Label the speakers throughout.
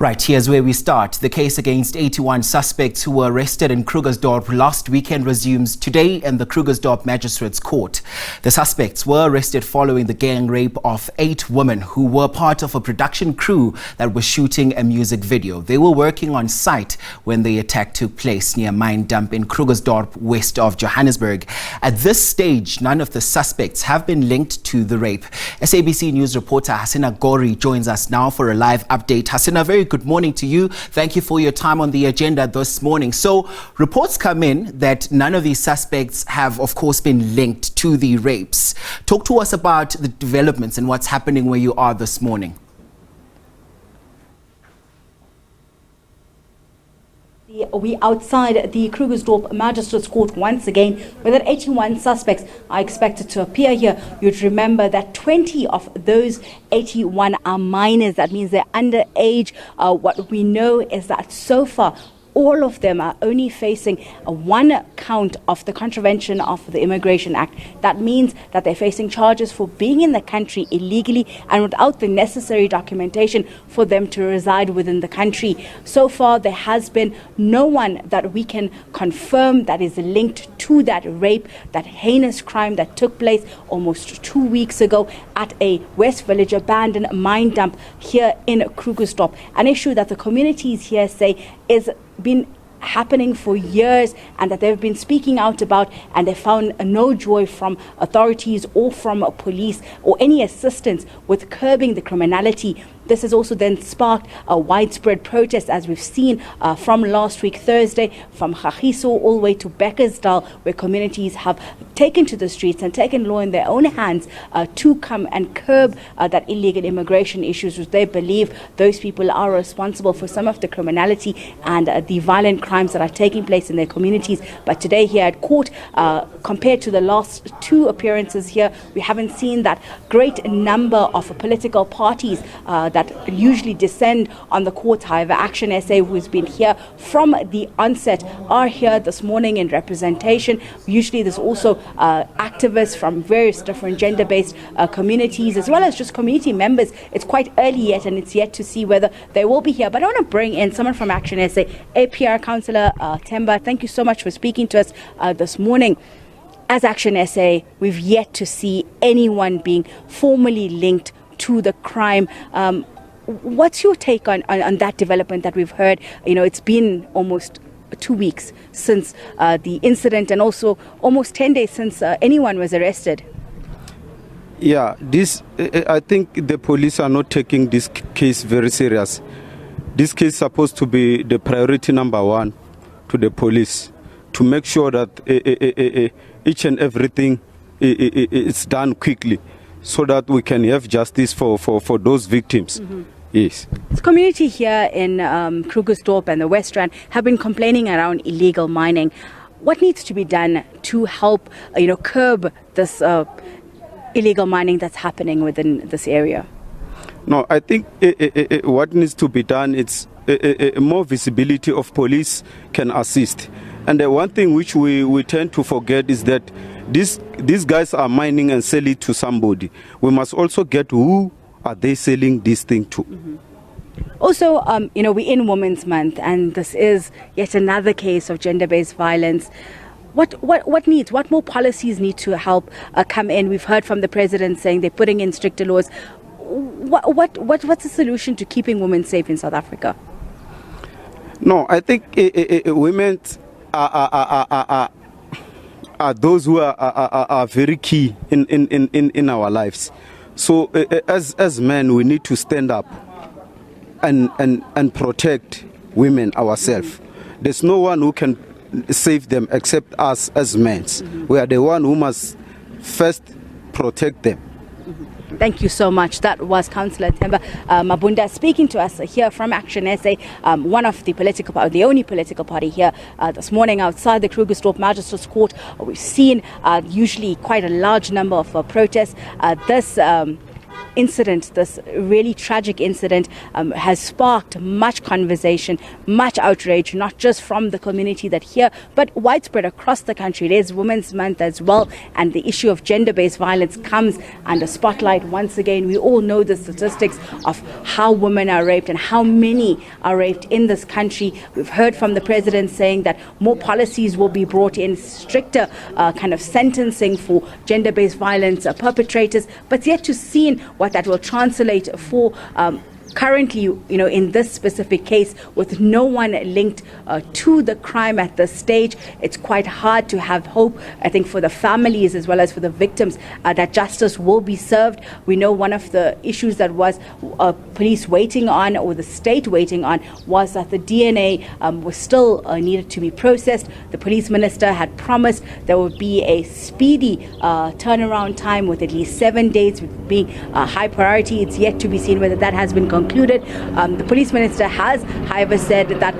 Speaker 1: Right, here's where we start. The case against 81 suspects who were arrested in Krugersdorp last weekend resumes today in the Krugersdorp Magistrate's Court. The suspects were arrested following the gang rape of 8 women who were part of a production crew that was shooting a music video. They were working on site when the attack took place near a mine dump in Krugersdorp, west of Johannesburg. At this stage, none of the suspects have been linked to the rape. SABC News reporter Hasina Gori joins us now for a live update. Hasina, very good morning to you. Thank you for your time on the agenda this morning. So reports come in that none of these suspects have, of course, been linked to the rapes. Talk to us about the developments and what's happening where you are this morning.
Speaker 2: We outside the Krugersdorp Magistrate's Court once again, where that 81 suspects are expected to appear here. You'd remember that 20 of those 81 are minors. That means they're underage. What we know is that so far, all of them are only facing one count of the contravention of the Immigration Act. That means that they're facing charges for being in the country illegally and without the necessary documentation for them to reside within the country. So far, there has been no one that we can confirm that is linked to that rape, that heinous crime that took place almost 2 weeks ago at a West Village abandoned mine dump here in Krugersdorp. An issue that the communities here say is been happening for years and that they've been speaking out about, and they found no joy from authorities or from police or any assistance with curbing the criminality. This has also then sparked a widespread protest, as we've seen from last week Thursday, from Krugersdorp all the way to Krugersdorp, where communities have taken to the streets and taken law in their own hands to come and curb that illegal immigration issues, which they believe those people are responsible for some of the criminality and the violent crimes that are taking place in their communities. But today here at court, compared to the last 2 appearances here, we haven't seen that great number of political parties that usually descend on the court. However, Action SA, who has been here from the onset, are here this morning in representation. Usually there's also activists from various different gender-based communities, as well as just community members. It's quite early yet, and it's yet to see whether they will be here. But I want to bring in someone from Action SA, APR Councillor Themba. Thank you so much for speaking to us this morning. As Action SA, we've yet to see anyone being formally linked to the crime. What's your take on that development that we've heard? You know, it's been almost 2 weeks since the incident, and also almost 10 days since anyone was arrested.
Speaker 3: Yeah, I think the police are not taking this case very serious. This case is supposed to be the priority number 1 to the police, to make sure that each and everything is done quickly, so that we can have justice for those victims. Mm-hmm. Yes.
Speaker 2: The community here in Krugersdorp and the West Rand have been complaining around illegal mining. What needs to be done to help, curb this illegal mining that's happening within this area?
Speaker 3: No, I think what needs to be done is more visibility of police can assist. And the one thing which we tend to forget is that these guys are mining and selling it to somebody. We must also get who are they selling this thing to. Mm-hmm.
Speaker 2: Also, we're in Women's Month, and this is yet another case of gender-based violence. What more policies need to help come in? We've heard from the president saying they're putting in stricter laws. What's the solution to keeping women safe in South Africa?
Speaker 3: No, I think women are those who are very key in our lives. So as men, we need to stand up and protect women ourselves. There's no one who can save them except us as men. Mm-hmm. We are the one who must first protect them.
Speaker 2: Thank you so much. That was Councillor Themba Mabunda speaking to us here from Action SA, one of the only political party here this morning outside the Krugersdorp Magistrate's Court. We've seen usually quite a large number of protests. This incident, this really tragic incident, has sparked much conversation, much outrage, not just from the community that here, but widespread across the country. It is Women's Month as well, and the issue of gender-based violence comes under spotlight once again. We all know the statistics of how women are raped and how many are raped in this country. We've heard from the president saying that more policies will be brought in, stricter kind of sentencing for gender-based violence perpetrators, but yet to see what that will translate for currently, in this specific case, with no one linked to the crime at this stage. It's quite hard to have hope, I think, for the families as well as for the victims, that justice will be served. We know one of the issues that was police waiting on, or the state waiting on, was that the DNA was still needed to be processed. The police minister had promised there would be a speedy turnaround time with at least 7 days being a high priority. It's yet to be seen whether that has been concluded. The police minister has, however, said that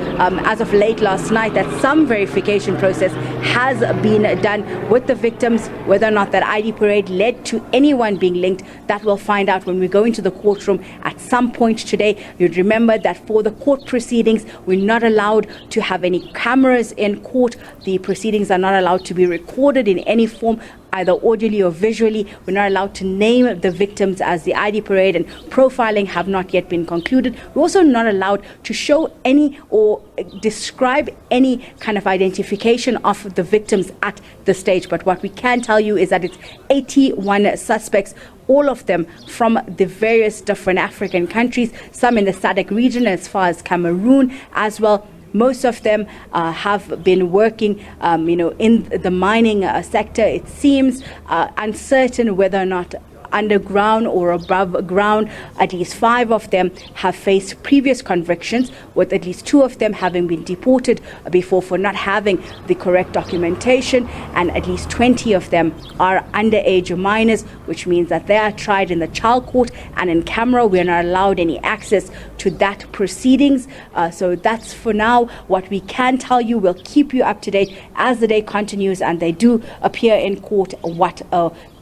Speaker 2: as of late last night, that some verification process has been done with the victims. Whether or not that ID parade led to anyone being linked, that we'll find out when we go into the courtroom at some point today. You'd remember that for the court proceedings, we're not allowed to have any cameras in court. The proceedings are not allowed to be recorded in any form, either audibly or visually. We're not allowed to name the victims, as the ID parade and profiling have not yet been concluded. We're also not allowed to show any or describe any kind of identification of the victims at the stage. But what we can tell you is that it's 81 suspects, all of them from the various different African countries, some in the SADC region as far as Cameroon as well. Most of them have been working, in the mining sector. It seems uncertain whether or not underground or above ground. At least 5 of them have faced previous convictions, with at least 2 of them having been deported before for not having the correct documentation, and at least 20 of them are underage minors, which means that they are tried in the child court, and in camera we are not allowed any access to that proceedings. So that's for now what we can tell you. We'll keep you up to date as the day continues and they do appear in court, what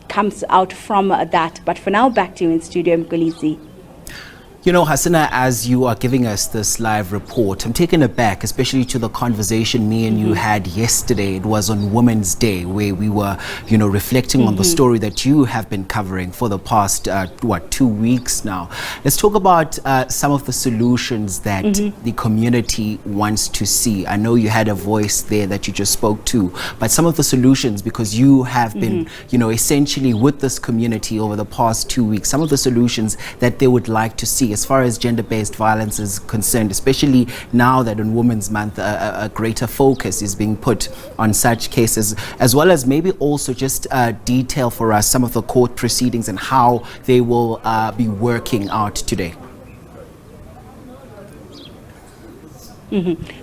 Speaker 2: comes out from that. But for now, back to you in studio, Mkolisi.
Speaker 1: Hasina, as you are giving us this live report, I'm taken aback, especially to the conversation me and you had yesterday. It was on Women's Day, where we were, reflecting on the story that you have been covering for the past, 2 weeks now. Let's talk about some of the solutions that the community wants to see. I know you had a voice there that you just spoke to, but some of the solutions, because you have been, essentially with this community over the past 2 weeks, some of the solutions that they would like to see as far as gender-based violence is concerned, especially now that in Women's Month a greater focus is being put on such cases, as well as maybe also just detail for us some of the court proceedings and how they will be working out today.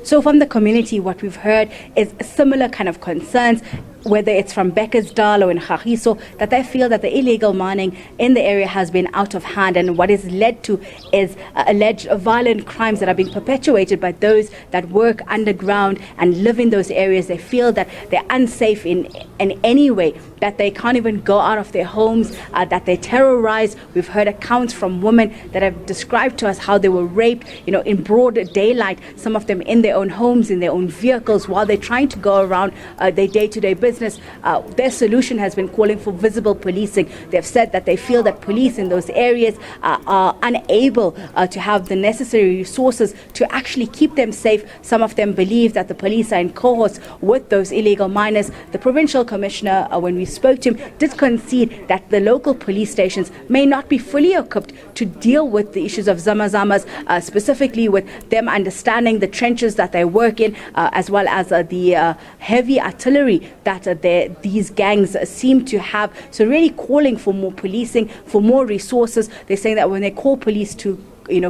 Speaker 2: So from the community, what we've heard is similar kind of concerns, whether it's from Krugersdorp or in Kagiso, that they feel that the illegal mining in the area has been out of hand, and what is led to is alleged violent crimes that are being perpetuated by those that work underground and live in those areas. They feel that they're unsafe in any way, that they can't even go out of their homes, that they're terrorized. We've heard accounts from women that have described to us how they were raped, in broad daylight, some of them in their own homes, in their own vehicles, while they're trying to go around their day-to-day business. Their solution has been calling for visible policing. They've said that they feel that police in those areas are unable to have the necessary resources to actually keep them safe. Some of them believe that the police are in cohorts with those illegal miners. The provincial commissioner, when we spoke to him, did concede that the local police stations may not be fully equipped to deal with the issues of zamazamas, specifically with them understanding the trenches that they work in, as well as the heavy artillery that these gangs seem to have. So really calling for more policing, for more resources. They're saying that when they call police to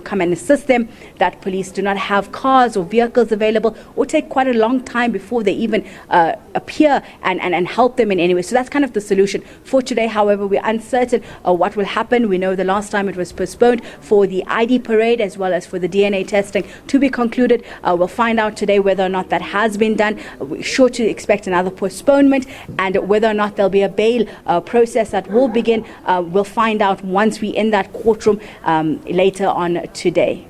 Speaker 2: come and assist them, that police do not have cars or vehicles available, or take quite a long time before they even appear and help them in any way. So that's kind of the solution. For today, however, we're uncertain what will happen. We know the last time it was postponed for the ID parade as well as for the DNA testing to be concluded. We'll find out today whether or not that has been done. We're sure to expect another postponement, and whether or not there'll be a bail process that will begin, we'll find out once we're in that courtroom later on today.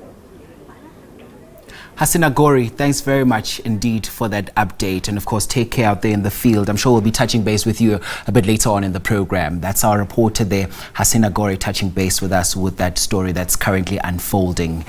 Speaker 1: Hasina Gori, thanks very much indeed for that update, and of course take care out there in the field. I'm sure we'll be touching base with you a bit later on in the program. That's our reporter there, Hasina Gori, touching base with us with that story that's currently unfolding.